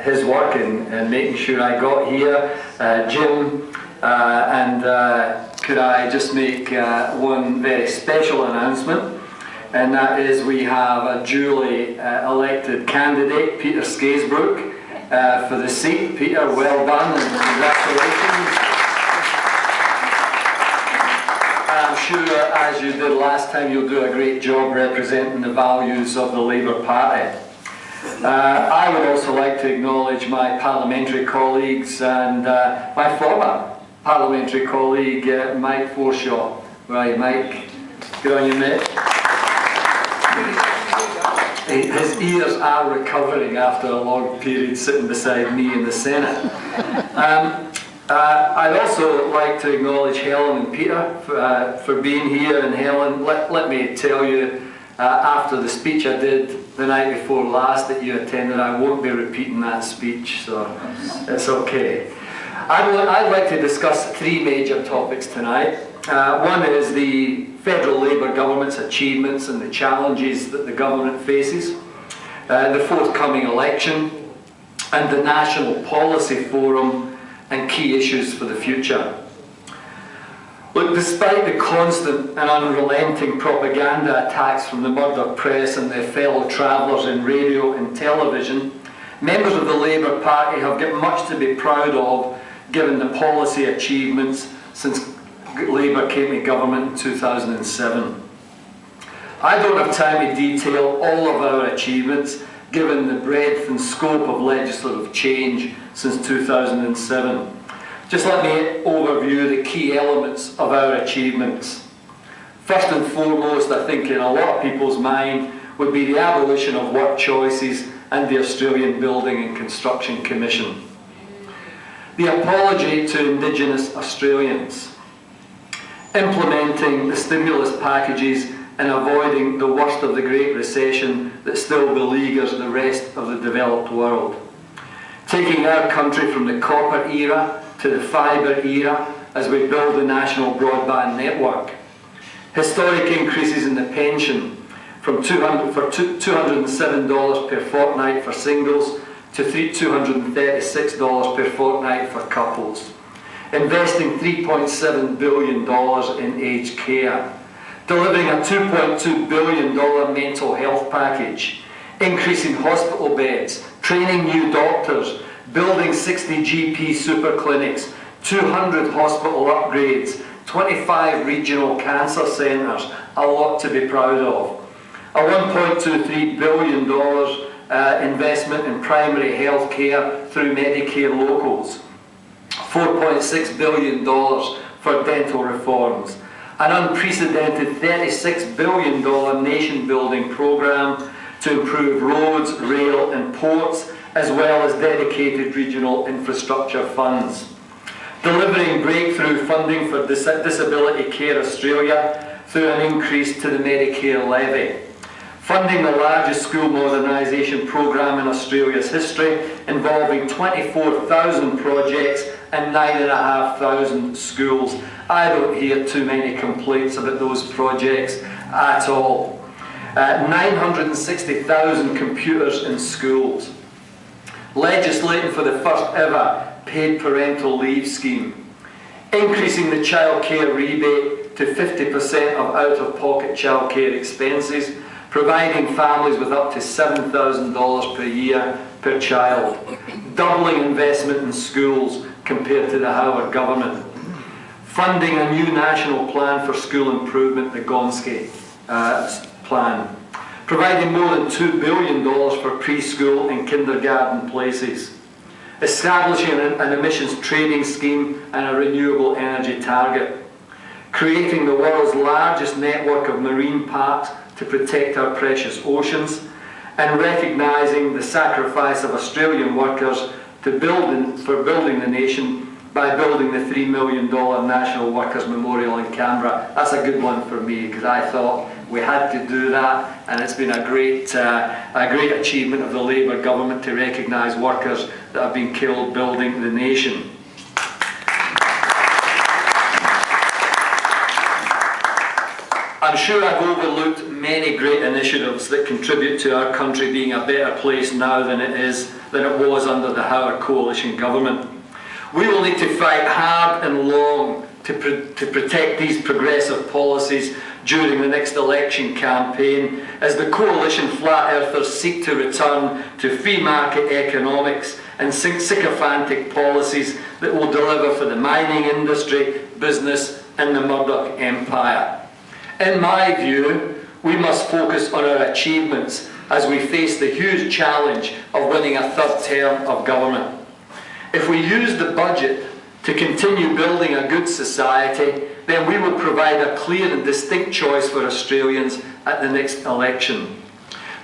His work in making sure I got here, Jim, and could I just make one very special announcement, and that is we have a duly elected candidate, Peter Skaisbrook, for the seat. Peter, well done and congratulations. I'm sure, as you did last time, you'll do a great job representing the values of the Labour Party. I would also like to acknowledge my parliamentary colleagues and my former parliamentary colleague, Mike Forshaw. Right, Mike, good on you, mate. His ears are recovering after a long period sitting beside me in the Senate. I'd also like to acknowledge Helen and Peter for being here. And Helen, let me tell you, after the speech I did the night before last that you attended, I won't be repeating that speech, so it's okay. I'd like to discuss three major topics tonight. One is the federal Labour government's achievements and the challenges that the government faces, the forthcoming election, and the National Policy Forum and key issues for the future. Look, despite the constant and unrelenting propaganda attacks from the murder press and their fellow travellers in radio and television, members of the Labour Party have got much to be proud of given the policy achievements since Labour came to government in 2007. I don't have time to detail all of our achievements given the breadth and scope of legislative change since 2007. Just let me overview the key elements of our achievements. First and foremost, I think in a lot of people's mind, would be the abolition of work choices and the Australian Building and Construction Commission. The apology to Indigenous Australians. Implementing the stimulus packages and avoiding the worst of the Great Recession that still beleaguers the rest of the developed world. Taking our country from the copper era to the fibre era as we build the national broadband network. Historic increases in the pension from $207 per fortnight for singles to $236 per fortnight for couples. Investing $3.7 billion in aged care. Delivering a $2.2 billion mental health package. Increasing hospital beds. Training new doctors. Building 60 GP super clinics, 200 hospital upgrades, 25 regional cancer centres, a lot to be proud of. A $1.23 billion investment in primary health care through Medicare locals. $4.6 billion for dental reforms. An unprecedented $36 billion nation-building programme to improve roads, rail and ports, as well as dedicated regional infrastructure funds. Delivering breakthrough funding for Disability Care Australia through an increase to the Medicare levy. Funding the largest school modernisation programme in Australia's history, involving 24,000 projects and 9,500 schools. I don't hear too many complaints about those projects at all. 960,000 computers in schools. Legislating for the first ever paid parental leave scheme. Increasing the childcare rebate to 50% of out-of-pocket childcare expenses, providing families with up to $7,000 per year per child. Doubling investment in schools compared to the Howard government. Funding a new national plan for school improvement, the Gonski plan. Providing more than $2 billion for preschool and kindergarten places. Establishing an emissions trading scheme and a renewable energy target. Creating the world's largest network of marine parks to protect our precious oceans. And recognising the sacrifice of Australian workers for building the nation by building the $3 million National Workers' Memorial in Canberra. That's a good one for me, because I thought we had to do that, and it's been a great achievement of the Labour government to recognise workers that have been killed building the nation. I'm sure I've overlooked many great initiatives that contribute to our country being a better place now than it is than it was under the Howard Coalition government. We will need to fight hard and long to protect these progressive policies during the next election campaign, as the coalition flat earthers seek to return to free market economics and sycophantic policies that will deliver for the mining industry, business and the Murdoch empire. In my view, we must focus on our achievements as we face the huge challenge of winning a third term of government. If we use the budget to continue building a good society, then we will provide a clear and distinct choice for Australians at the next election.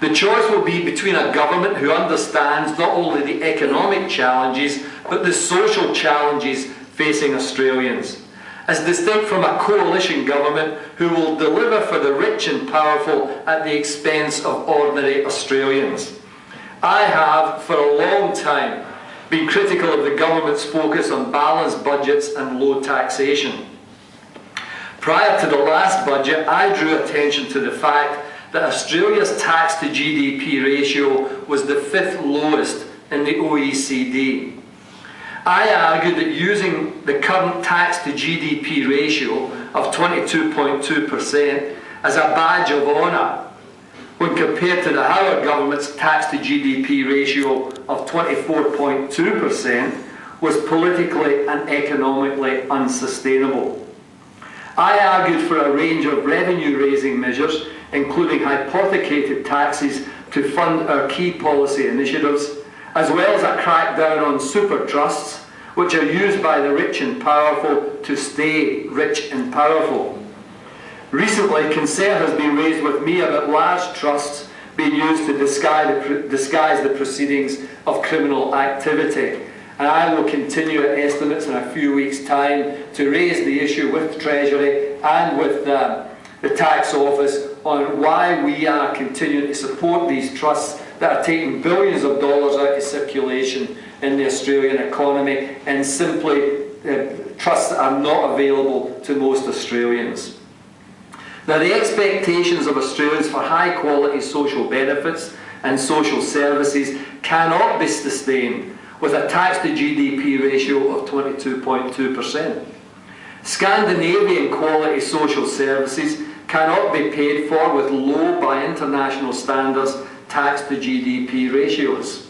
The choice will be between a government who understands not only the economic challenges, but the social challenges facing Australians, as distinct from a coalition government who will deliver for the rich and powerful at the expense of ordinary Australians. I have, for a long time, been critical of the government's focus on balanced budgets and low taxation. Prior to the last budget, I drew attention to the fact that Australia's tax to GDP ratio was the 5th lowest in the OECD. I argued that using the current tax to GDP ratio of 22.2% as a badge of honour when compared to the Howard government's tax to GDP ratio of 24.2% was politically and economically unsustainable. I argued for a range of revenue-raising measures, including hypothecated taxes to fund our key policy initiatives, as well as a crackdown on super trusts, which are used by the rich and powerful to stay rich and powerful. Recently, concern has been raised with me about large trusts being used to disguise the proceedings of criminal activity. And I will continue at estimates in a few weeks' time to raise the issue with Treasury and with the Tax Office on why we are continuing to support these trusts that are taking billions of dollars out of circulation in the Australian economy, and simply trusts that are not available to most Australians. Now, the expectations of Australians for high quality social benefits and social services cannot be sustained with a tax to GDP ratio of 22.2%. Scandinavian quality social services cannot be paid for with low by international standards tax to GDP ratios.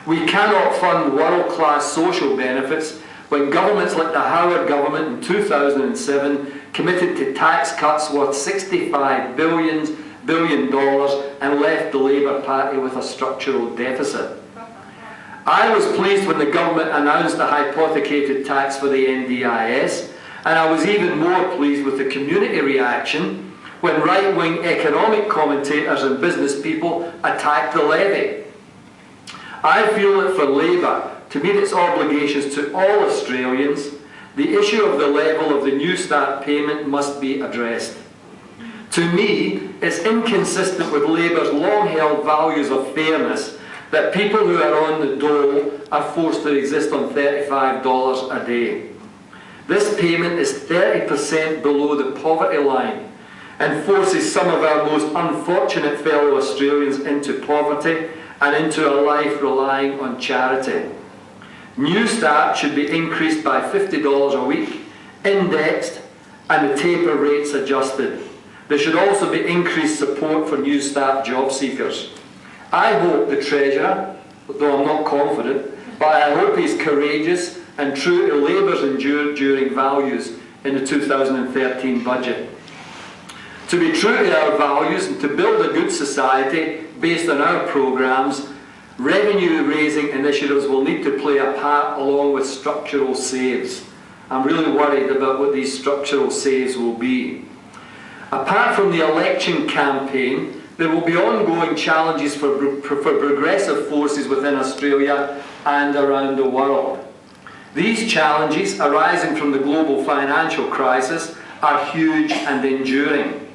We cannot fund world-class social benefits when governments like the Howard government in 2007 committed to tax cuts worth $65 billion and left the Labour Party with a structural deficit. I was pleased when the government announced a hypothecated tax for the NDIS, and I was even more pleased with the community reaction when right-wing economic commentators and business people attacked the levy. I feel that for Labour to meet its obligations to all Australians, the issue of the level of the New Start payment must be addressed. To me, it's inconsistent with Labour's long-held values of fairness that people who are on the dole are forced to exist on $35 a day. This payment is 30% below the poverty line and forces some of our most unfortunate fellow Australians into poverty and into a life relying on charity. New Start should be increased by $50 a week, indexed, and the taper rates adjusted. There should also be increased support for New Start job seekers. I hope the Treasurer, though I'm not confident, but I hope he's courageous and true to Labour's enduring values in the 2013 budget. To be true to our values and to build a good society based on our programmes, revenue-raising initiatives will need to play a part along with structural saves. I'm really worried about what these structural saves will be. Apart from the election campaign, there will be ongoing challenges for progressive forces within Australia and around the world. These challenges arising from the global financial crisis are huge and enduring,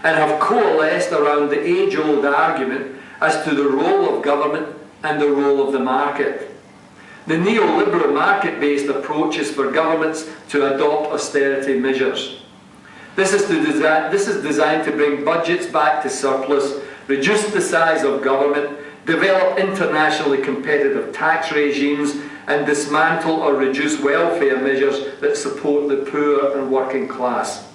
and have coalesced around the age-old argument as to the role of government and the role of the market. The neoliberal market-based approach is for governments to adopt austerity measures. This is designed to bring budgets back to surplus, reduce the size of government, develop internationally competitive tax regimes, and dismantle or reduce welfare measures that support the poor and working class.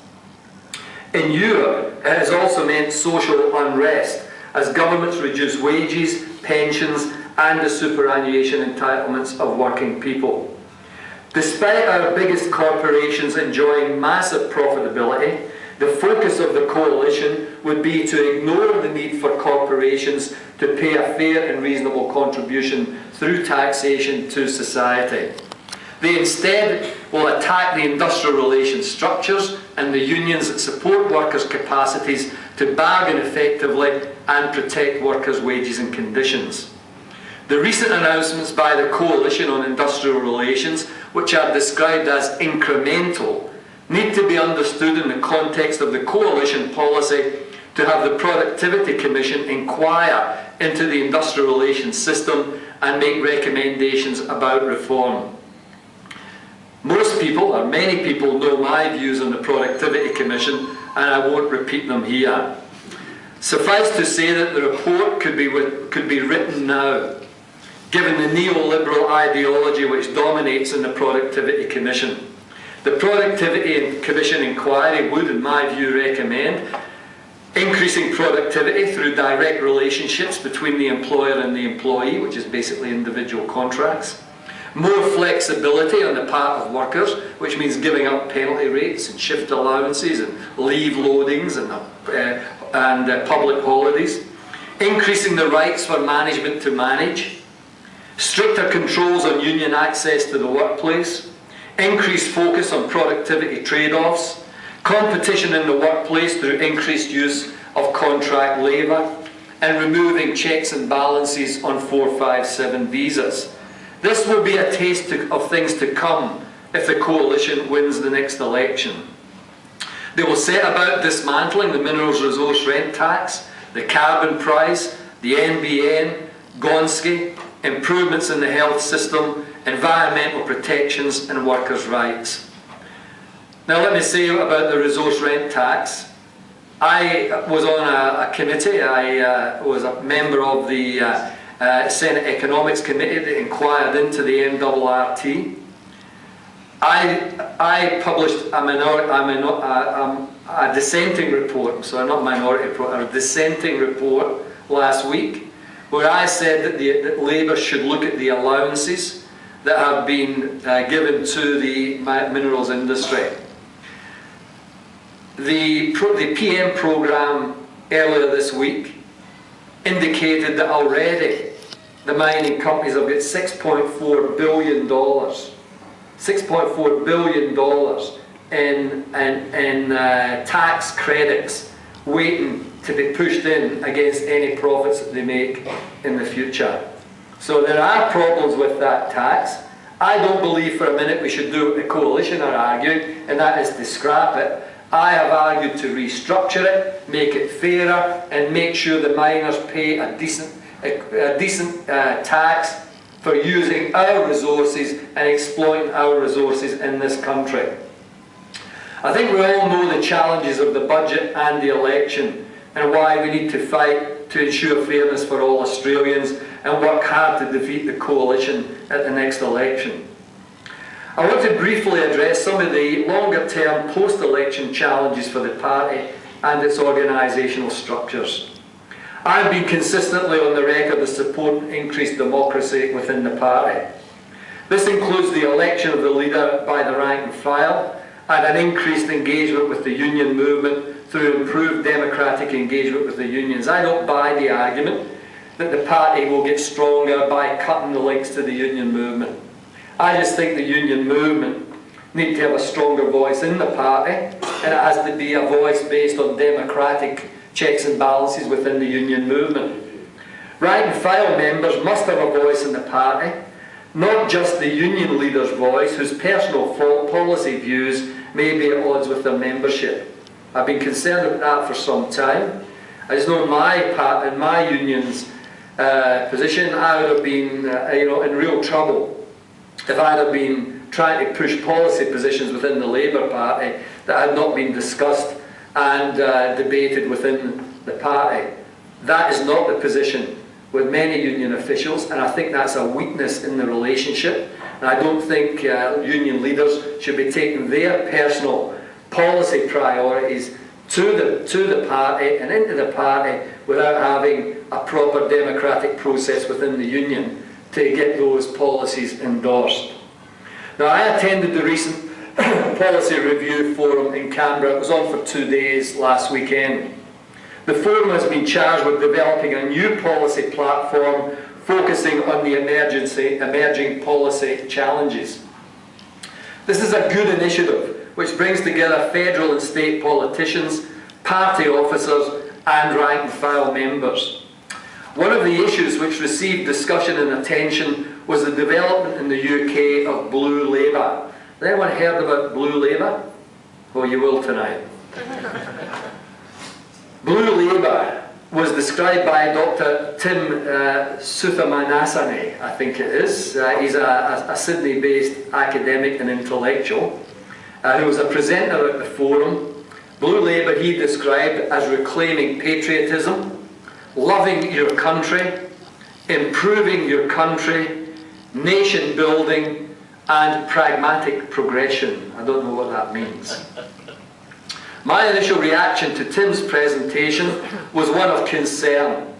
In Europe, it has also meant social unrest as governments reduce wages, pensions, and the superannuation entitlements of working people. Despite our biggest corporations enjoying massive profitability, the focus of the coalition would be to ignore the need for corporations to pay a fair and reasonable contribution through taxation to society. They instead will attack the industrial relations structures and the unions that support workers' capacities to bargain effectively and protect workers' wages and conditions. The recent announcements by the coalition on industrial relations, which are described as incremental, need to be understood in the context of the coalition policy to have the Productivity Commission inquire into the industrial relations system and make recommendations about reform. Most people, or many people, know my views on the Productivity Commission, and I won't repeat them here. Suffice to say that the report could be written now, given the neoliberal ideology which dominates in the Productivity Commission. The Productivity Commission inquiry would, in my view, recommend increasing productivity through direct relationships between the employer and the employee, which is basically individual contracts. More flexibility on the part of workers, which means giving up penalty rates and shift allowances and leave loadings and public holidays. Increasing the rights for management to manage. Stricter controls on union access to the workplace. Increased focus on productivity trade-offs. Competition in the workplace through increased use of contract labour. And removing checks and balances on 457 visas. This will be a taste of things to come if the coalition wins the next election. They will set about dismantling the minerals resource rent tax, the carbon price, the NBN, Gonski, improvements in the health system, environmental protections and workers' rights. Now let me say about the resource rent tax. I was on a committee, I was a member of the Senate Economics Committee that inquired into the MRRT. I published a dissenting report, sorry, not minority report, a dissenting report last week, where I said that Labour should look at the allowances that have been given to the minerals industry. The PM programme earlier this week indicated that already the mining companies have got $6.4 billion, $6.4 billion in tax credits waiting to be pushed in against any profits that they make in the future. So there are problems with that tax. I don't believe for a minute we should do what the coalition are arguing, and that is to scrap it. I have argued to restructure it, make it fairer, and make sure the miners pay a decent tax for using our resources and exploiting our resources in this country. I think we all know the challenges of the budget and the election and why we need to fight to ensure fairness for all Australians and work hard to defeat the coalition at the next election. I want to briefly address some of the longer-term post-election challenges for the party and its organisational structures. I've been consistently on the record as supporting increased democracy within the party. This includes the election of the leader by the rank and file and an increased engagement with the union movement through improved democratic engagement with the unions. I don't buy the argument that the party will get stronger by cutting the links to the union movement. I just think the union movement needs to have a stronger voice in the party, and it has to be a voice based on democratic checks and balances within the union movement. Rank and file members must have a voice in the party, not just the union leader's voice, whose personal policy views may be at odds with their membership. I've been concerned about that for some time. I just know in my union's position, I would have been in real trouble if I'd have been trying to push policy positions within the Labour Party that had not been discussed and debated within the party. That is not the position with many union officials, and I think that's a weakness in the relationship. And I don't think union leaders should be taking their personal policy priorities to the party and into the party without having a proper democratic process within the union to get those policies endorsed. Now, I attended the recent Policy Review Forum in Canberra. It was on for 2 days last weekend. The forum has been charged with developing a new policy platform focusing on the emerging policy challenges. This is a good initiative which brings together federal and state politicians, party officers and rank and file members. One of the issues which received discussion and attention was the development in the UK of Blue Labour. Has anyone heard about Blue Labour? Well, you will tonight. Blue Labour was described by Dr. Tim Suthamanasane, I think it is. He's a Sydney-based academic and intellectual who was a presenter at the forum. Blue Labour he described as reclaiming patriotism, loving your country, improving your country, nation building and pragmatic progression. I don't know what that means. My initial reaction to Tim's presentation was one of concern.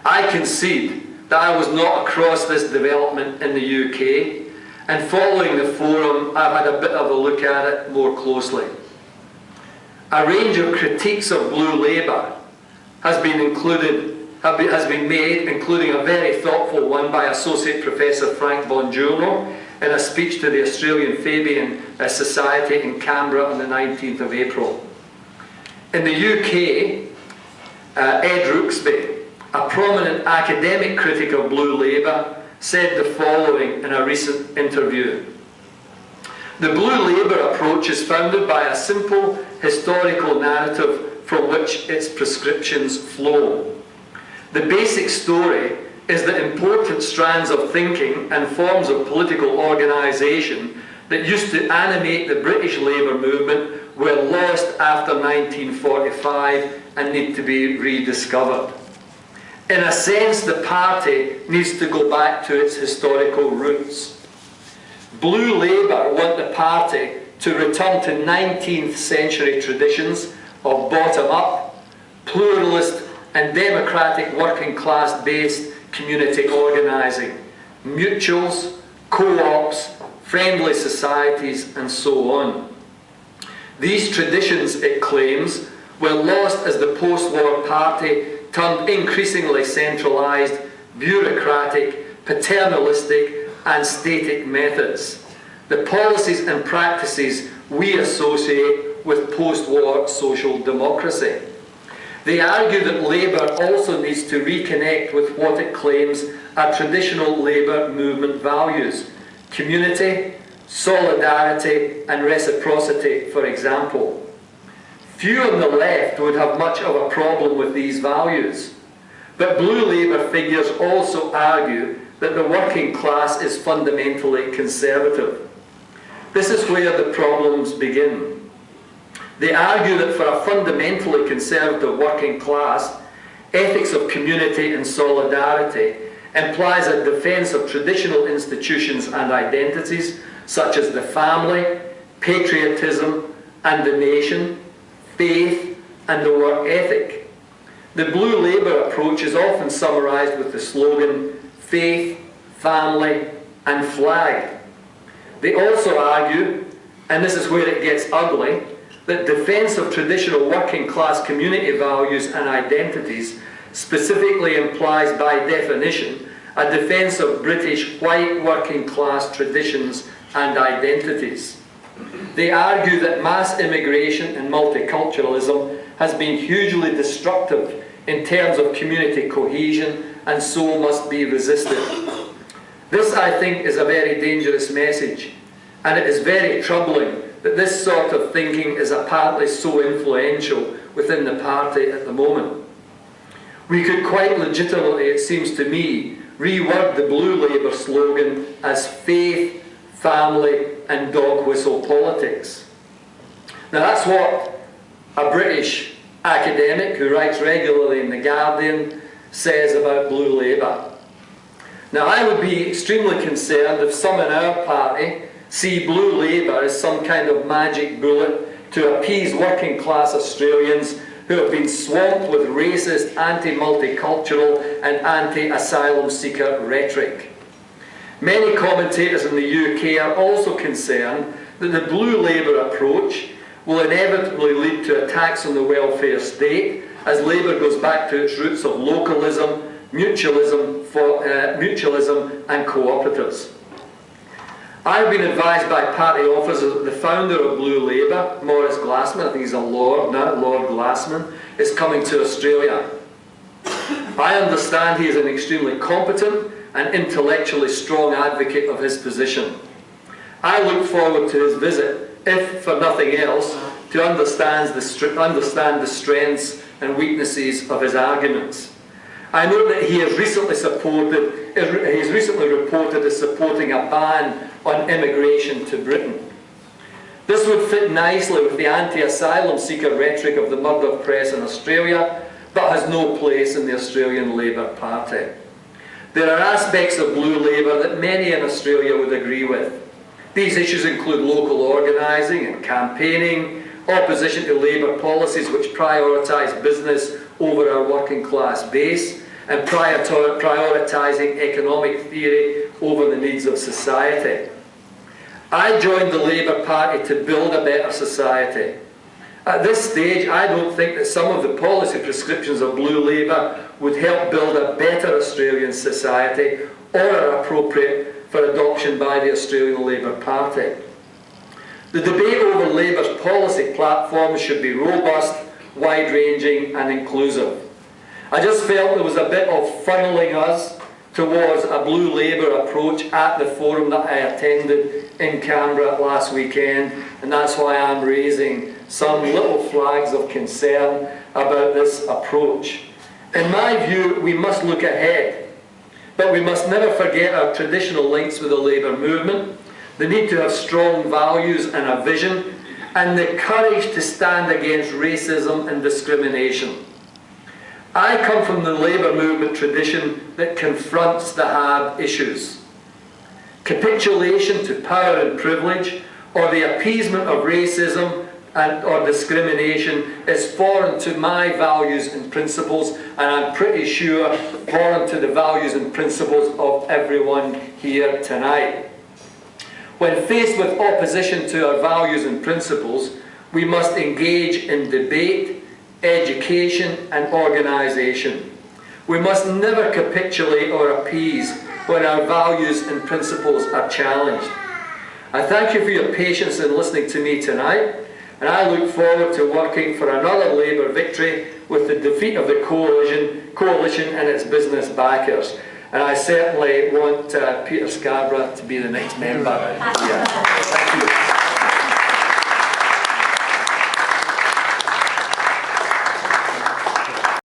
I concede that I was not across this development in the UK, and following the forum I've had a bit of a look at it more closely. A range of critiques of Blue Labour has been made, including a very thoughtful one by Associate Professor Frank Bongiorno in a speech to the Australian Fabian Society in Canberra on the 19th of April. In the UK, Ed Rooksby, a prominent academic critic of Blue Labour, said the following in a recent interview. The Blue Labour approach is founded by a simple historical narrative from which its prescriptions flow. The basic story is that important strands of thinking and forms of political organisation that used to animate the British labour movement were lost after 1945 and need to be rediscovered. In a sense, the party needs to go back to its historical roots. Blue Labour want the party to return to 19th century traditions of bottom-up, pluralist and democratic working class based community organising, mutuals, co-ops, friendly societies and so on. These traditions, it claims, were lost as the post-war party turned increasingly centralised, bureaucratic, paternalistic and static methods, the policies and practices we associate with post-war social democracy. They argue that Labour also needs to reconnect with what it claims are traditional Labour movement values: community, solidarity and reciprocity, for example. Few on the left would have much of a problem with these values, but Blue Labour figures also argue that the working class is fundamentally conservative. This is where the problems begin. They argue that for a fundamentally conservative working class, ethics of community and solidarity implies a defence of traditional institutions and identities such as the family, patriotism and the nation, faith and the work ethic. The Blue Labour approach is often summarised with the slogan, faith, family and flag. They also argue, and this is where it gets ugly, that defence of traditional working class community values and identities specifically implies by definition a defence of British white working class traditions and identities. They argue that mass immigration and multiculturalism has been hugely destructive in terms of community cohesion and so must be resisted. This, I think, is a very dangerous message, and it is very troubling that this sort of thinking is apparently so influential within the party at the moment. We could quite legitimately, it seems to me, reword the Blue Labour slogan as faith, family and dog whistle politics. Now that's what a British academic who writes regularly in The Guardian says about Blue Labour. Now, I would be extremely concerned if some in our party see Blue Labour as some kind of magic bullet to appease working class Australians who have been swamped with racist, anti-multicultural and anti-asylum seeker rhetoric. Many commentators in the UK are also concerned that the Blue Labour approach will inevitably lead to attacks on the welfare state as Labour goes back to its roots of localism, mutualism and cooperatives. I've been advised by party officers that the founder of Blue Labour, Maurice Glassman, I think he's a Lord now, Lord Glassman, is coming to Australia. I understand he is an extremely competent and intellectually strong advocate of his position. I look forward to his visit, if for nothing else, to understand the strengths and weaknesses of his arguments. I know that he has recently reported as supporting a ban on immigration to Britain. This would fit nicely with the anti-asylum seeker rhetoric of the Murdoch press in Australia, but has no place in the Australian Labour Party. There are aspects of Blue Labour that many in Australia would agree with. These issues include local organising and campaigning, opposition to Labour policies which prioritise business over our working class base, and prioritising economic theory over the needs of society. I joined the Labour Party to build a better society. At this stage, I don't think that some of the policy prescriptions of Blue Labour would help build a better Australian society or are appropriate for adoption by the Australian Labour Party. The debate over Labour's policy platforms should be robust, wide-ranging and inclusive. I just felt there was a bit of funneling us towards a Blue Labour approach at the forum that I attended in Canberra last weekend, and that's why I'm raising some little flags of concern about this approach. In my view, we must look ahead, but we must never forget our traditional links with the Labour movement, the need to have strong values and a vision, and the courage to stand against racism and discrimination. I come from the Labour movement tradition that confronts the hard issues. Capitulation to power and privilege, or the appeasement of racism or discrimination, is foreign to my values and principles, and I'm pretty sure foreign to the values and principles of everyone here tonight. When faced with opposition to our values and principles, we must engage in debate, education and organisation. We must never capitulate or appease when our values and principles are challenged. I thank you for your patience in listening to me tonight, and I look forward to working for another Labour victory with the defeat of the coalition and its business backers. And I certainly want Peter Scarborough to be the next member. Yeah. Thank you.